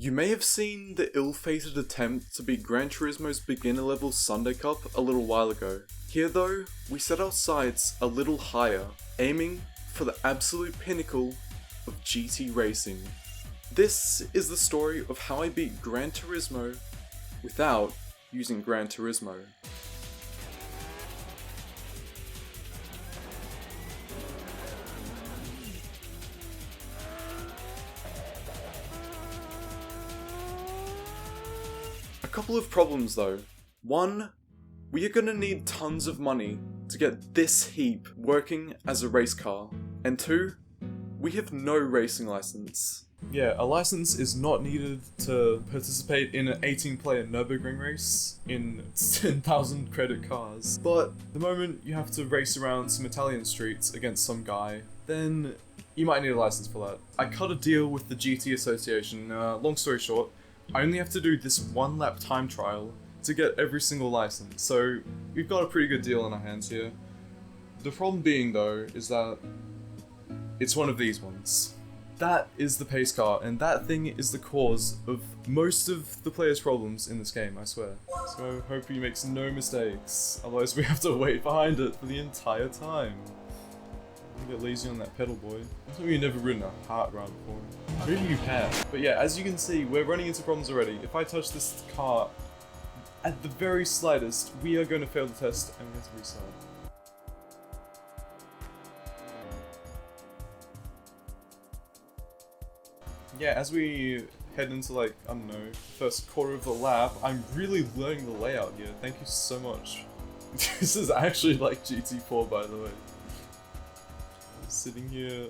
You may have seen the ill-fated attempt to beat Gran Turismo's beginner level Sunday Cup a little while ago. Here though, we set our sights a little higher, aiming for the absolute pinnacle of GT racing. This is the story of how I beat Gran Turismo without using Gran Turismo. A couple of problems though. One, we are going to need tons of money to get this heap working as a race car. And two, we have no racing license. Yeah, a license is not needed to participate in an 18-player Nürburgring race in 10,000 credit cars. But the moment you have to race around some Italian streets against some guy, then you might need a license for that. I cut a deal with the GT Association. Long story short, I only have to do this 1 lap time trial to get every single license, so we've got a pretty good deal on our hands here. The problem being though, is that it's one of these ones. That is the pace car, and that thing is the cause of most of the players' problems in this game, I swear. So hope he makes no mistakes, otherwise we have to wait behind it for the entire time. You get lazy on that pedal, boy. I thought you've never ridden a hard ride before. Maybe you have. But yeah, as you can see, we're running into problems already. If I touch this car at the very slightest, we are going to fail the test and we have to restart. Yeah, as we head into like, I don't know, first quarter of the lap, I'm really learning the layout here. Thank you so much. This is actually like GT4, by the way. I'm sitting here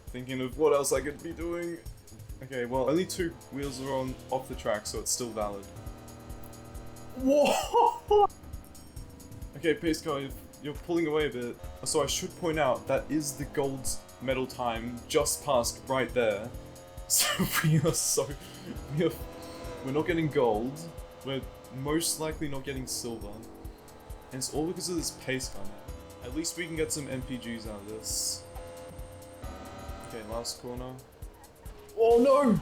thinking of what else I could be doing. Okay, well, only 2 wheels are off the track, so it's still valid. Whoa! Okay, pace car, you're pulling away a bit. So I should point out, that is the gold medal time just passed right there. So we're not getting gold, we're most likely not getting silver. And it's all because of this pace car now. At least we can get some MPGs out of this. Okay, last corner. Oh no!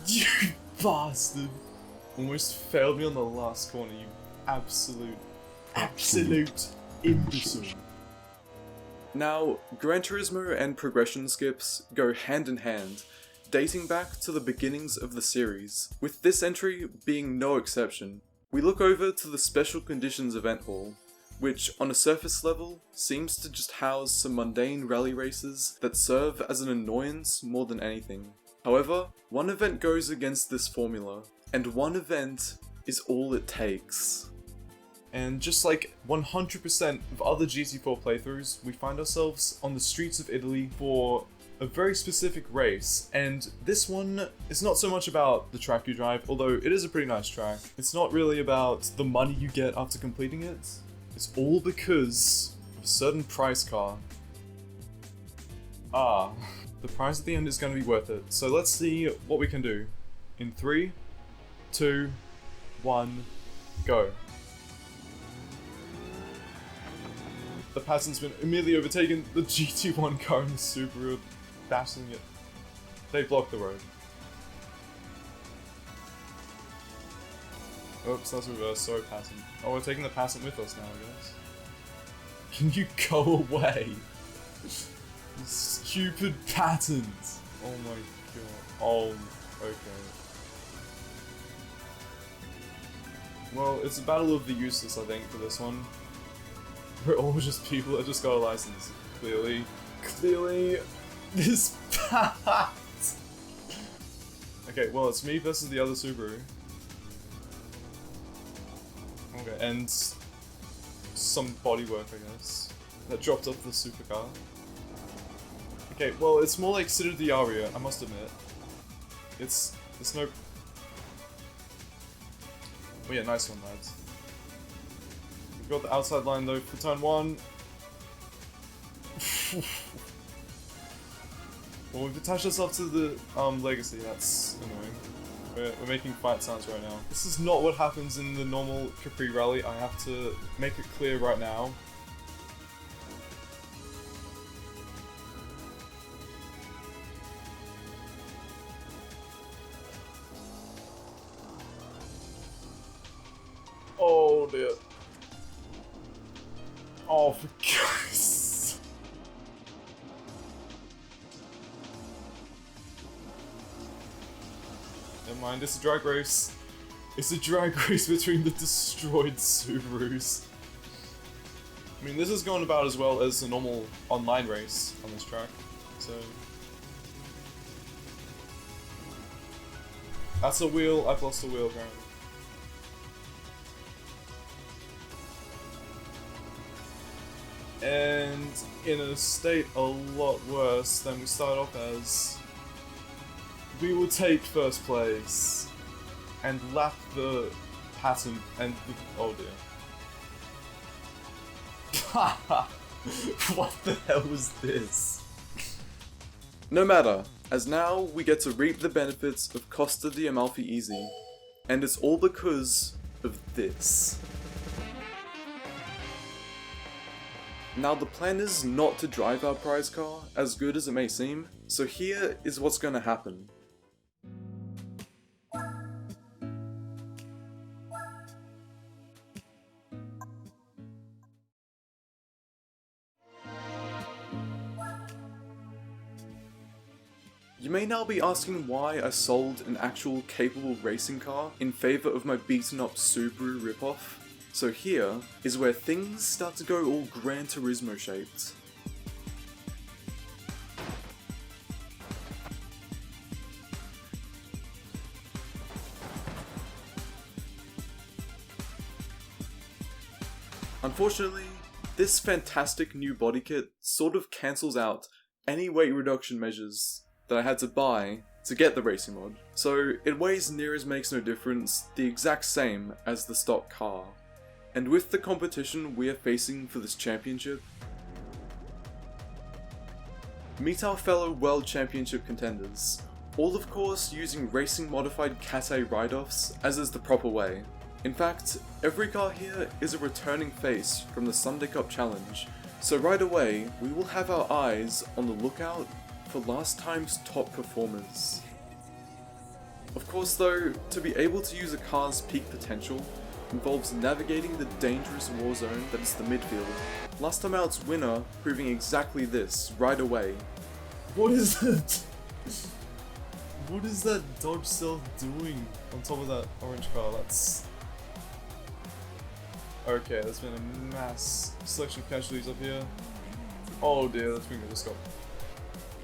You bastard! Almost failed me on the last corner, you absolute imbecile. Now, Gran Turismo and progression skips go hand in hand, dating back to the beginnings of the series, with this entry being no exception. We look over to the Special Conditions event hall, which on a surface level seems to just house some mundane rally races that serve as an annoyance more than anything. However, one event goes against this formula, and one event is all it takes. And just like 100% of other GT4 playthroughs, we find ourselves on the streets of Italy for a very specific race, and this one is not so much about the track you drive, although it is a pretty nice track. It's not really about the money you get after completing it. It's all because of a certain prize car. The prize at the end is going to be worth it. So let's see what we can do. In 3, 2, 1, go. The pattern's been immediately overtaken. The GT1 car and the Subaru are bashing it. They blocked the road. Oops, that's reverse. Sorry, pattern. Oh, we're taking the pattern with us now, I guess. Can you go away? You stupid patterns. Oh my god. Oh, okay. Well, it's a battle of the useless, I think, for this one. We're all just people that just got a license. Clearly, this part. Okay, well, it's me versus the other Subaru. Okay, and some bodywork, I guess, that dropped off the supercar. Okay, well, it's more like Cita di Aria, I must admit. It's no. Oh yeah, nice one, lads. We've got the outside line though for turn 1. Well, we've attached ourselves to the legacy, that's annoying. We're making fight sounds right now. This is not what happens in the normal Capri rally, I have to make it clear right now. Oh dear. Oh, for Christ's. Never mind, it's a drag race. It's a drag race between the destroyed Subarus. I mean, this has gone about as well as a normal online race on this track, so... That's a wheel, I've lost a wheel apparently. And in a state a lot worse than we start off as, we will take first place and lap the pattern and the, oh dear. What the hell was this? No matter, as now we get to reap the benefits of Costa di Amalfi Easy, and it's all because of this. Now the plan is not to drive our prize car, as good as it may seem, so here is what's gonna happen. You may now be asking why I sold an actual capable racing car in favour of my beaten up Subaru ripoff. So here is where things start to go all Gran Turismo shaped. Unfortunately, this fantastic new body kit sort of cancels out any weight reduction measures that I had to buy to get the racing mod, so it weighs near as makes no difference, the exact same as the stock car. And with the competition we are facing for this championship, meet our fellow World Championship contenders, all of course using racing modified Cat A ride-offs as is the proper way. In fact, every car here is a returning face from the Sunday Cup Challenge, so right away we will have our eyes on the lookout for last time's top performers. Of course though, to be able to use a car's peak potential involves navigating the dangerous war zone that is the midfield. Last time out's winner proving exactly this right away. What is that? What is that Dodge Stealth doing on top of that orange car? That's... Okay, there's been a mass selection of casualties up here. Oh dear, that Twingo just got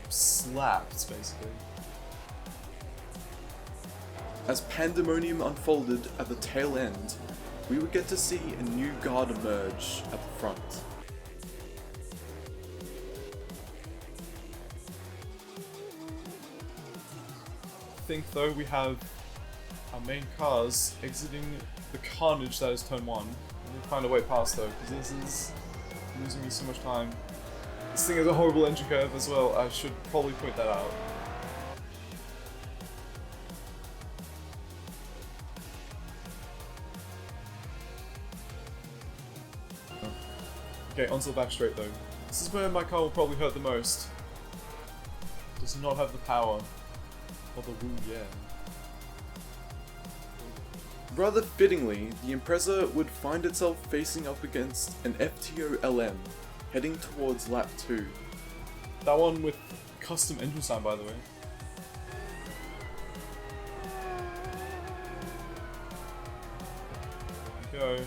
slapped, basically. As pandemonium unfolded at the tail end, we would get to see a new guard emerge at the front. I think though we have our main cars exiting the carnage that is turn 1. We'll find a way past though, because this is losing me so much time. This thing has a horrible entry curve as well, I should probably point that out. Okay, onto the back straight though. This is where my car will probably hurt the most. Does not have the power. Or the woo, yeah. Rather fittingly, the Impreza would find itself facing up against an FTO LM, heading towards lap 2. That one with custom engine design, by the way. There we go.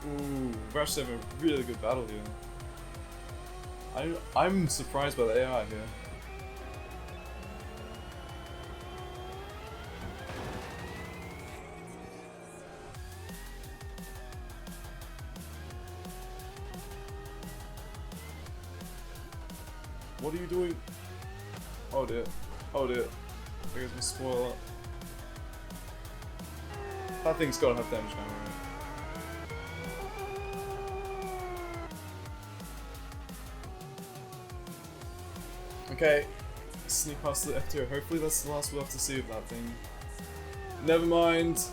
Ooh, we're actually having a really good battle here. I'm surprised by the AI here. What are you doing? Oh dear. Oh dear. I guess we spoil it. That thing's gotta have damage now, right? Okay. Sneak past the FTO. Hopefully that's the last we'll have to see of that thing. Never mind.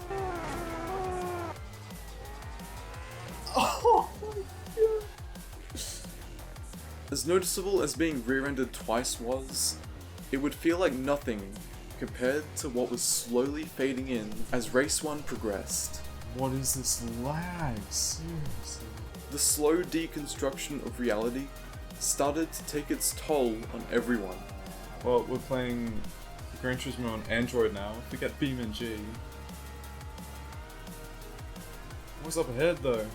Oh my god. As noticeable as being rear-ended twice was, it would feel like nothing compared to what was slowly fading in as race 1 progressed. What is this lag? Seriously. The slow deconstruction of reality started to take its toll on everyone. Well, we're playing Gran Turismo on Android now. Forget BeamNG. What's up ahead though?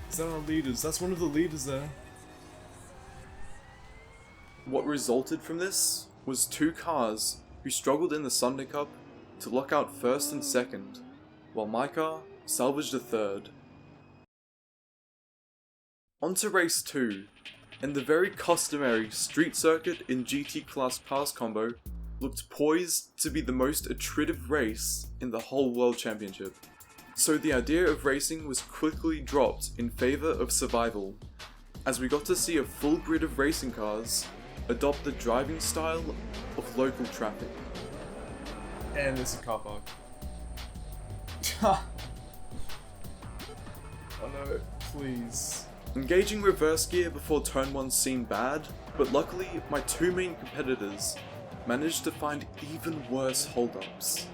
Is that our leaders? That's one of the leaders there. What resulted from this was 2 cars who struggled in the Sunday Cup to lock out first and second, while my car salvaged a third. On to race 2, and the very customary street circuit in GT class cars combo looked poised to be the most attritive race in the whole World Championship. So the idea of racing was quickly dropped in favour of survival, as we got to see a full grid of racing cars adopt the driving style of local traffic. And there's a car park. Oh no, please. Engaging reverse gear before turn 1 seemed bad, but luckily my 2 main competitors managed to find even worse holdups.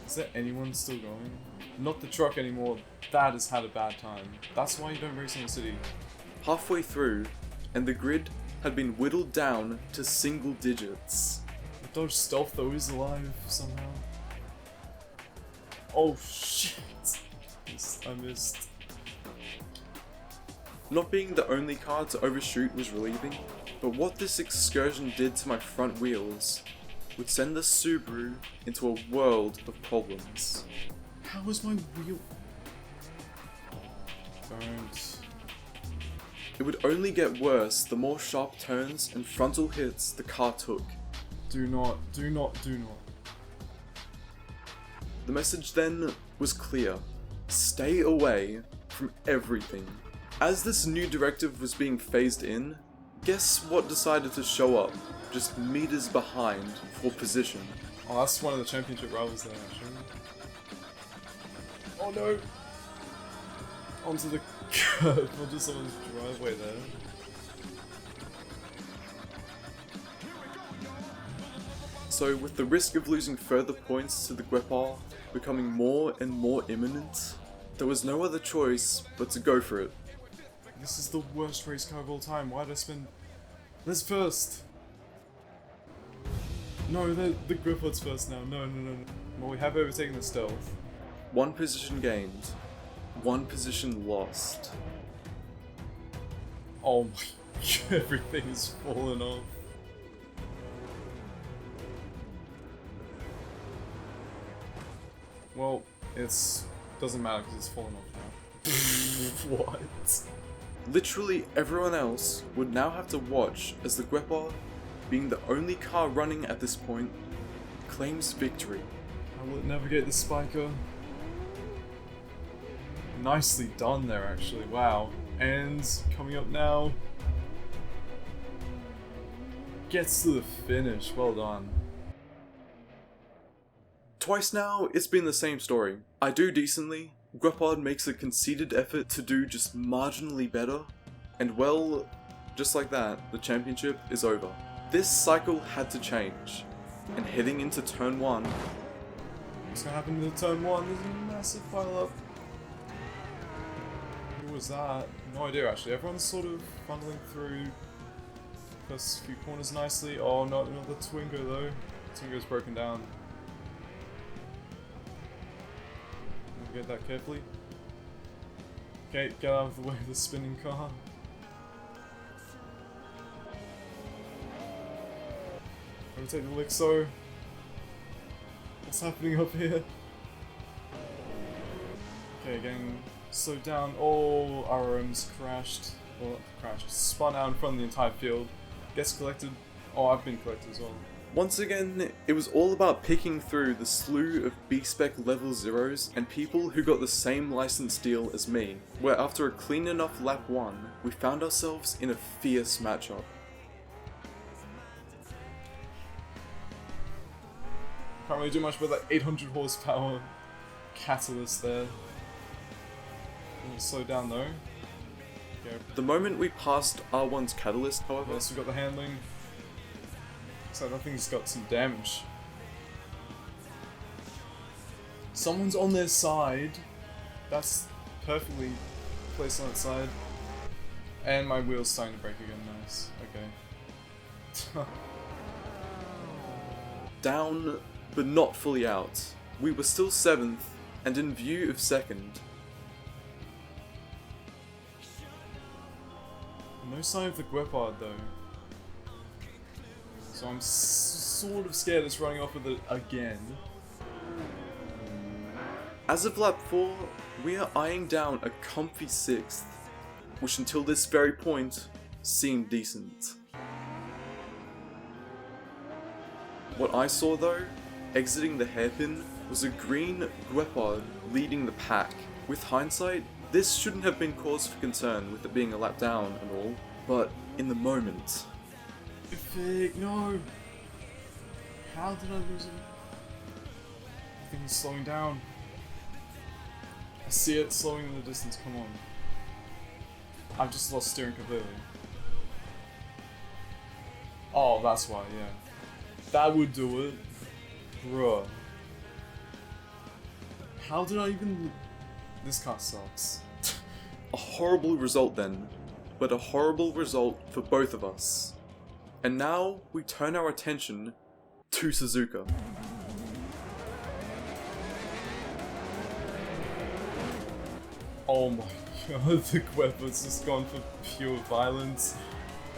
Is there anyone still going? Not the truck anymore, that has had a bad time. That's why you don't race in the city. Halfway through, and the grid had been whittled down to single digits. Dodge Stealth though is alive somehow. Oh shit! I missed. Not being the only car to overshoot was relieving, but what this excursion did to my front wheels would send the Subaru into a world of problems. How was my wheel? Don't. It would only get worse the more sharp turns and frontal hits the car took. Do not, do not, do not. The message then was clear: stay away from everything. As this new directive was being phased in, guess what decided to show up just meters behind for position? Oh, that's one of the championship rivals there, actually. Oh no! Onto the curb, onto someone's driveway there. So with the risk of losing further points to the Guepard becoming more and more imminent, there was no other choice but to go for it. This is the worst race car of all time. Why did I spend... Let's first! No, the Guepard's first now. No. Well, we have overtaken the Stealth. 1 position gained, 1 position lost. Oh my god, everything is falling off. Well, doesn't matter because it's fallen off now. What? Literally everyone else would now have to watch as the Guepard, being the only car running at this point, claims victory. I will navigate the spiker. Nicely done there, actually. Wow. And coming up now, gets to the finish. Well done. Twice now, it's been the same story. I do decently, Guepard makes a conceited effort to do just marginally better, and well, just like that, the championship is over. This cycle had to change, and heading into turn 1... What's gonna happen to turn 1? There's a massive pile up. Who was that? No idea actually. Everyone's sort of funneling through first few corners nicely. Oh, not the Twingo though. Twingo's broken down. Get that carefully. Okay, get out of the way of the spinning car. Overtake the Lixo. What's happening up here? Okay, getting slowed down. Oh, RRM's crashed. Well, not crashed. Spun out in front of the entire field. Gets collected. Oh, I've been collected as well. Once again, it was all about picking through the slew of B-spec level 0s and people who got the same license deal as me, where after a clean enough lap 1, we found ourselves in a fierce matchup. Can't really do much with that 800 horsepower catalyst there. A little slow down though. Okay. The moment we passed R1's catalyst, however, Yes, we got the handling. So that thing's got some damage. Someone's on their side. That's perfectly placed on its side. And my wheel's starting to break again, nice. Okay. Down, but not fully out. We were still 7th, and in view of 2nd. No sign of the Guepard though. So I'm sort of scared it's running off with it again. As of lap 4, we are eyeing down a comfy 6th, which until this very point seemed decent. What I saw though, exiting the hairpin, was a green Guepard leading the pack. With hindsight, this shouldn't have been cause for concern with it being a lap down and all, but in the moment... Epic, no! How did I lose it? I think it's slowing down. I see it slowing in the distance, come on. I've just lost steering completely. Oh, that's why, yeah. That would do it. Bruh. How did I even... This car sucks. A horrible result then, but a horrible result for both of us. And now we turn our attention to Suzuka. Oh my god, the Guepard's just gone for pure violence.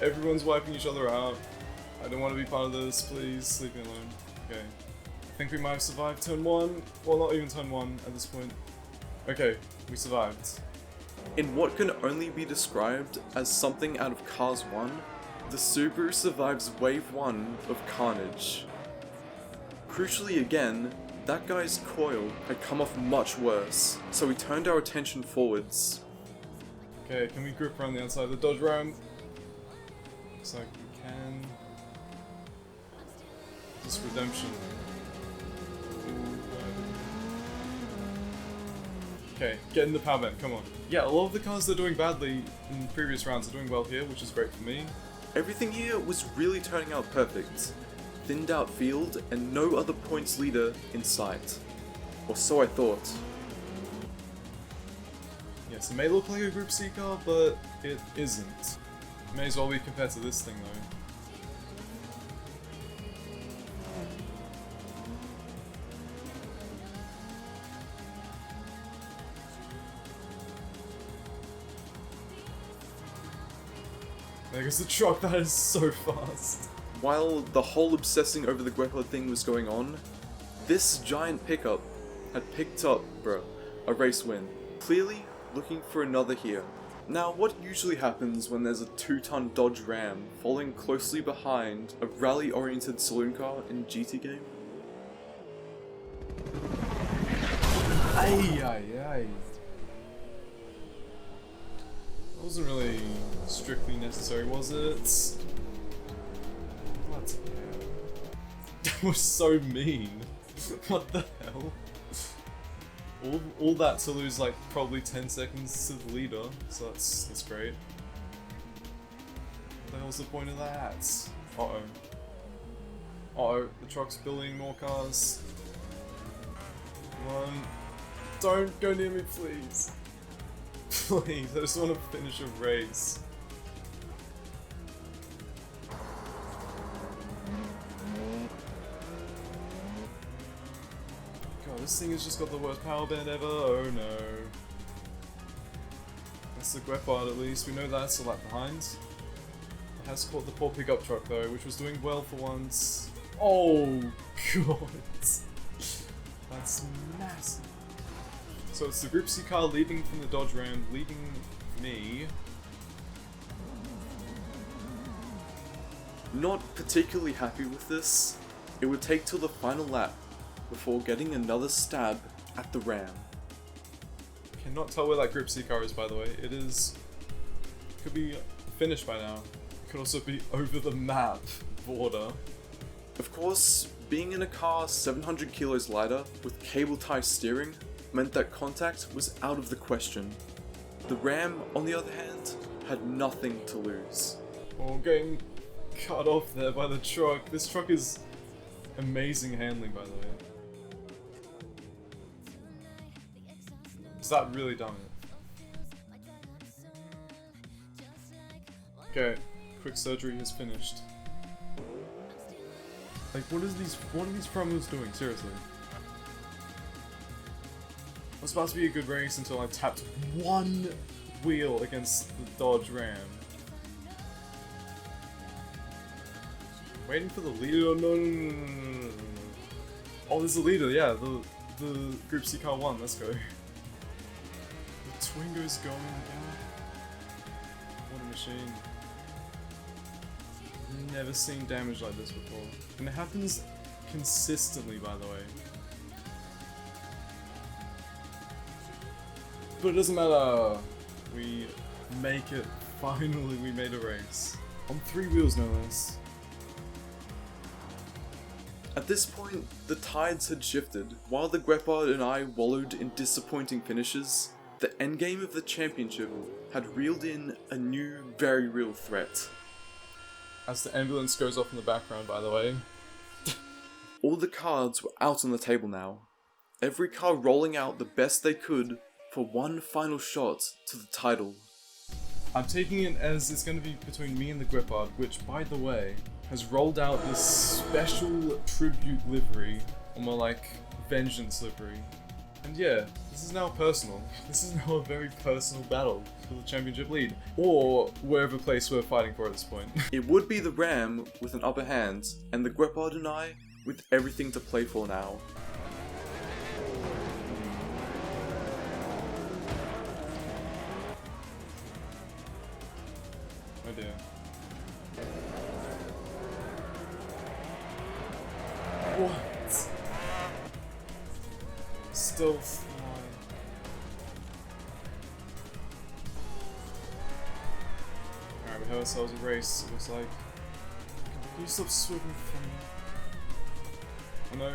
Everyone's wiping each other out. I don't want to be part of this, please leave me alone. Okay. I think we might have survived turn 1. Well, not even turn 1 at this point. Okay, we survived. In what can only be described as something out of Cars 1, the Subaru survives wave 1 of carnage. Crucially again, that guy's coil had come off much worse, so we turned our attention forwards. Okay, can we grip around the outside of the Dodge Ram? Looks like we can. This redemption. Okay, get in the power band, come on. Yeah, a lot of the cars that are doing badly in previous rounds are doing well here, which is great for me. Everything here was really turning out perfect. Thinned out field and no other points leader in sight. Or so I thought. Yes, it may look like a Group C car, but it isn't. May as well be compared to this thing though. There goes the truck, that is so fast. While the whole obsessing over the Guepard thing was going on, this giant pickup had picked up, a race win. Clearly looking for another here. Now, what usually happens when there's a 2-ton Dodge Ram following closely behind a rally-oriented saloon car in GT game? Ay, ay, ay. Wasn't really strictly necessary, was it? What? That was so mean. What the hell? All that to lose like probably 10 seconds to the leader, so that's great. What the hell's the point of that? Uh-oh. Uh-oh, the truck's building more cars. Come on. Don't go near me, please. Please, I just want to finish a race. God, this thing has just got the worst power band ever. Oh no. That's the Guepard at least. We know that's a lap behind. It has caught the poor pickup truck though, which was doing well for once. Oh god. That's massive. So it's the Group C car leading from the Dodge Ram, leading me. Not particularly happy with this. It would take till the final lap before getting another stab at the Ram. Cannot tell where that Group C car is, by the way. It is... could be finished by now. It could also be over the map border. Of course, being in a car 700 kilos lighter with cable tie steering meant that contact was out of the question. The Ram, on the other hand, had nothing to lose. Well, getting cut off there by the truck. This truck is amazing handling, by the way. Is that really done it? Okay, quick surgery is finished. Like, what are these promos doing? Seriously. It was about to be a good race until I tapped one wheel against the Dodge Ram. Waiting for the leader. No. Oh, there's a leader. Yeah, the Group C car won. Let's go. The Twingo's going again. What a machine. Never seen damage like this before. And it happens consistently, by the way. But it doesn't matter. We make it. Finally, we made a race. On 3 wheels, no less. At this point, the tides had shifted. While the Guepard and I wallowed in disappointing finishes, the endgame of the championship had reeled in a new, very real threat. As the ambulance goes off in the background, by the way. All the cards were out on the table now. Every car rolling out the best they could for one final shot to the title. I'm taking it as it's going to be between me and the Guepard, which, by the way, has rolled out this special tribute livery, or more like vengeance livery. And yeah, this is now personal. This is now a very personal battle for the championship lead, or wherever place we're fighting for at this point. It would be the Ram with an upper hand, and the Guepard and I with everything to play for now. Oh dear. What? Stealth. Alright, we have ourselves a race, it looks like. Can you stop swimming from me? Oh no.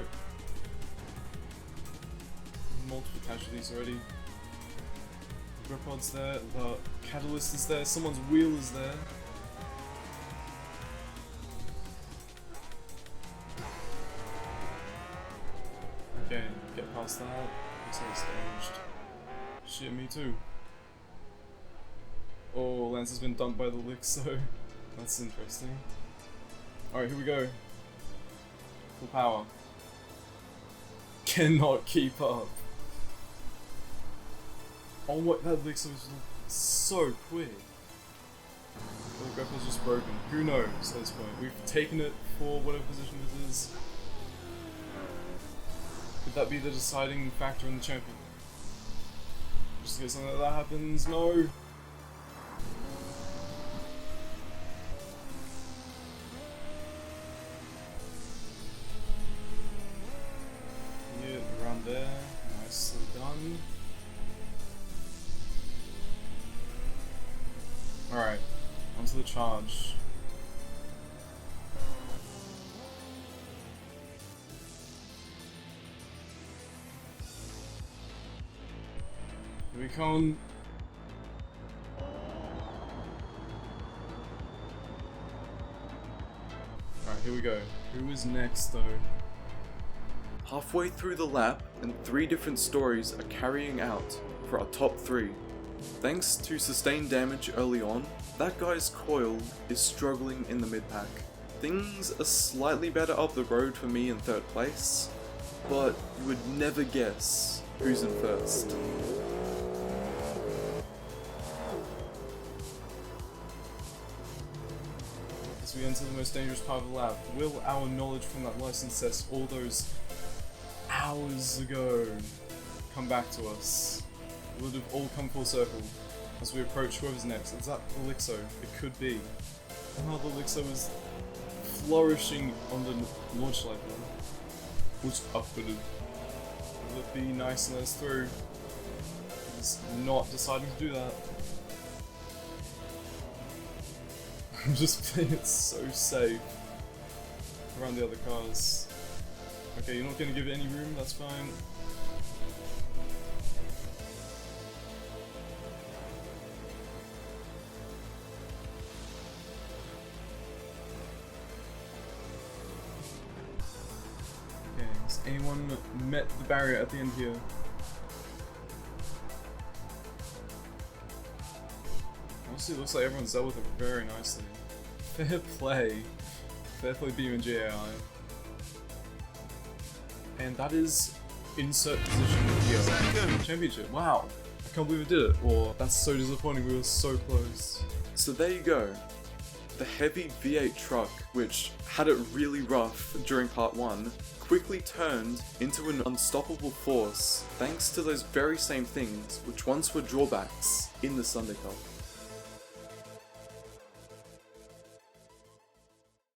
Multiple casualties already. The Guepard's there, the Catalyst is there, someone's wheel is there. Okay, get past that. Looks like it's damaged. Shit, me too. Oh, Lance has been dumped by the Lixo. That's interesting. Alright, here we go. Full power. Cannot keep up. Oh, what? That Lixo is so quick. The Guepard's just broken. Who knows at this point? We've taken it for whatever position it is. Could that be the deciding factor in the champion? Just in case something like that happens, no! Yeah, around there, nicely done. Alright, onto the charge. Here we come. Alright, here we go. Who is next though? Halfway through the lap, and 3 different stories are carrying out for our top 3. Thanks to sustained damage early on, that guy's Coil is struggling in the mid-pack. Things are slightly better up the road for me in 3rd place, but you would never guess who's in 1st. As we enter the most dangerous part of the lap, will our knowledge from that license test all those hours ago come back to us? Will it have all come full circle as we approach whoever's next? Is that the Lixo? It could be. And how the Lixo is flourishing on the launch level. Was upwarded. Will it be nice and let us through? It's not deciding to do that. I'm just playing it so safe around the other cars. Okay, you're not going to give it any room, that's fine. anyone met the barrier at the end here? Honestly, it looks like everyone's dealt with it very nicely. Fair play. Fair play BeamNG AI. And that is insert position here. Championship. Wow. I can't believe we did it. Or that's so disappointing, we were so close. So there you go. The heavy V8 truck, which had it really rough during part 1, quickly turned into an unstoppable force thanks to those very same things which once were drawbacks in the Sunday Cup.